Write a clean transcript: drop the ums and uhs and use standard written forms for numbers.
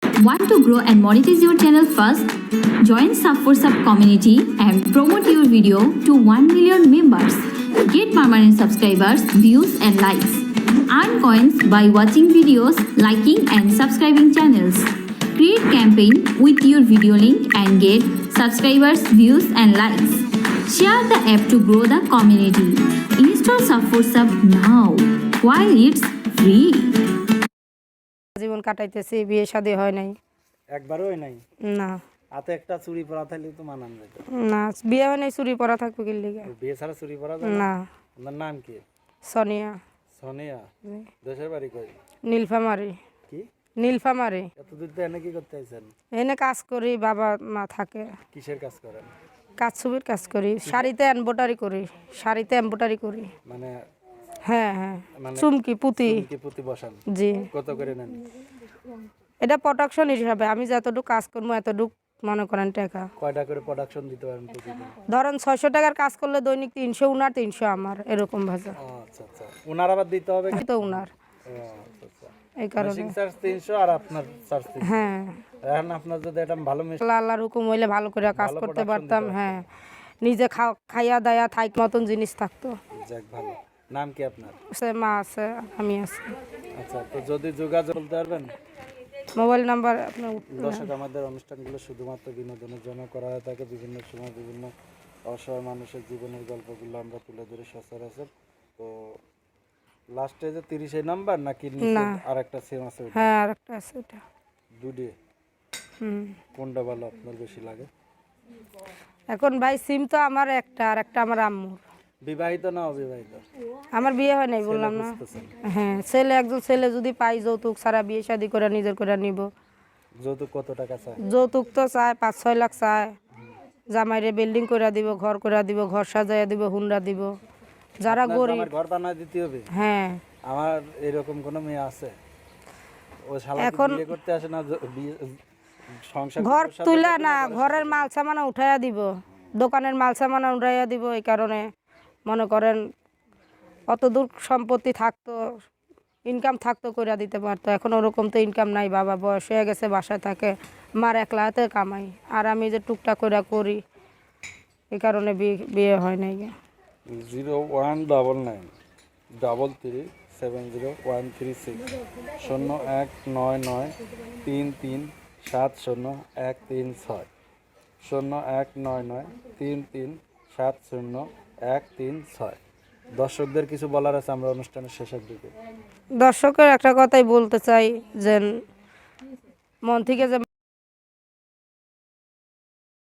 Want to grow and monetize your channel fast? Join Sub4Sub community and promote your video to 1 million members. Get permanent subscribers, views and likes. Earn coins by watching videos, liking and subscribing channels. Create campaign with your video link and get subscribers, views and likes. Share the app to grow the community. Install Sub4Sub now while it's free. জীবন কাটাইতেছি, বিয়ে শাদী হয় নাই। একবারও হয় নাই? না। হাতে একটা চুরি পরা থাকলে তো মানান যেত। না, বিয়ে হয় নাই, চুরি পরা থাকবে কি লিগে? বিয়ে ছাড়া চুরি পরা যায় না। আপনার নাম কি? সোনিয়া। সোনিয়া? দেশের বাড়ি কই? নীলফামারী। কি? নীলফামারী। এত দূর তো এনে কি করতে আইছেন? এনে কাজ করি, বাবা মা থাকে। কিসের কাজ করেন? কাজ ছবির কাজ করি, শাড়িতে এমব্রয়ডারি করি, শাড়িতে এমব্রয়ডারি করি। মানে হ্যাঁ হ্যাঁ, মানে চুমকি পুঁতি। চুমকি পুঁতি বসান? জি। কত করে নেন? এটা প্রোডাকশন হিসাবে, আমি যতটুকু কাজ করবো এতটুকু মনে করেন টাকা। কয়টা করে প্রোডাকশন দিতে পারেন প্রতিদিন? ধরেন 600 টাকার কাজ করলে দৈনিক 300 উনার, 300 আমার, এরকম ভাজা। আচ্ছা আচ্ছা, ওনার আবার দিতে হবে তো উনার, আচ্ছা আচ্ছা, এই কারণে। মেশিং চার্জ 300 আর আপনার চার্জ 300। হ্যাঁ, এখন আপনার যদি একটা ভালো মেশিন, আল্লাহর হুকুম হইলে ভালো করে কাজ ভালো করতে production পারতাম। দিতে হ্যাঁ, নিজে খাইয়া দায়া থাইক মতন জিনিস থাকতো। যাক ভালো। নাম কি আপনার? সে মা আছে, আমি আছি। আচ্ছা, তো যদি যোগাযোগ বলতে পারবেন? মোবাইল নাম্বার আপনার। দর্শক, আমাদের অনুষ্ঠানগুলো শুধুমাত্র বিনোদনের জন্য করা হয়ে থাকে। বিভিন্ন সময় বিভিন্ন অসহায় মানুষের জীবনের গল্পগুলো আমরা তুলে ধরে সচরাচর। তো লাস্টে যে 30 নাম্বার নাকি আর একটা সেম আছে? হ্যাঁ, আর একটা আছে ওটা। দুটি? কোনটা ভালো আপনার বেশি লাগে? এখন ভাই সিম তো আমার একটা, আর একটা আমার আম্মুর। বিবাহিত না অবিবাহিত? আমার বিয়ে হয় নাই, বললাম না। হ্যাঁ, ছেলে, একজন ছেলে যদি পাই, যৌতুক ছাড়া বিয়ে শাদী করে নিজের করে নিব। যৌতুক কত টাকা চায়? যৌতুক তো চায় 5-6 লাখ চায়। জামাইরে বিল্ডিং করে দিব, ঘর করে দিব, ঘর সাজাইয়া দিব, হুন্ডা দিব। যারা গরিব, আমার ঘর বানায় দিতে হবে? হ্যাঁ। আমার এরকম কোন মেয়ে আছে? ও শালা এখন বিয়ে করতে আসে না, সংসার ঘর তুলে না, ঘরের মাল সামানা উঠাইয়া দিব, দোকানের মাল সামানা উঠাইয়া দিব। এই কারণে মনে করেন অত দূর সম্পত্তি থাকতো, ইনকাম থাকতো, করে দিতে পারতো। এখন ওরকম তো ইনকাম নাই, বাবা বয়স হয়ে গেছে, বাসায় থাকে, মার একলা হাতে কামাই, আর আমি যে টুকটাক করে করি, এই কারণে বিয়ে হয় নাই। 019933700136 019933700136 019933700136। দর্শকদের কিছু বলার আছে আমরা অনুষ্ঠানের শেষের দিকে? দর্শকের একটা কথাই বলতে চাই, যে মন থেকে যে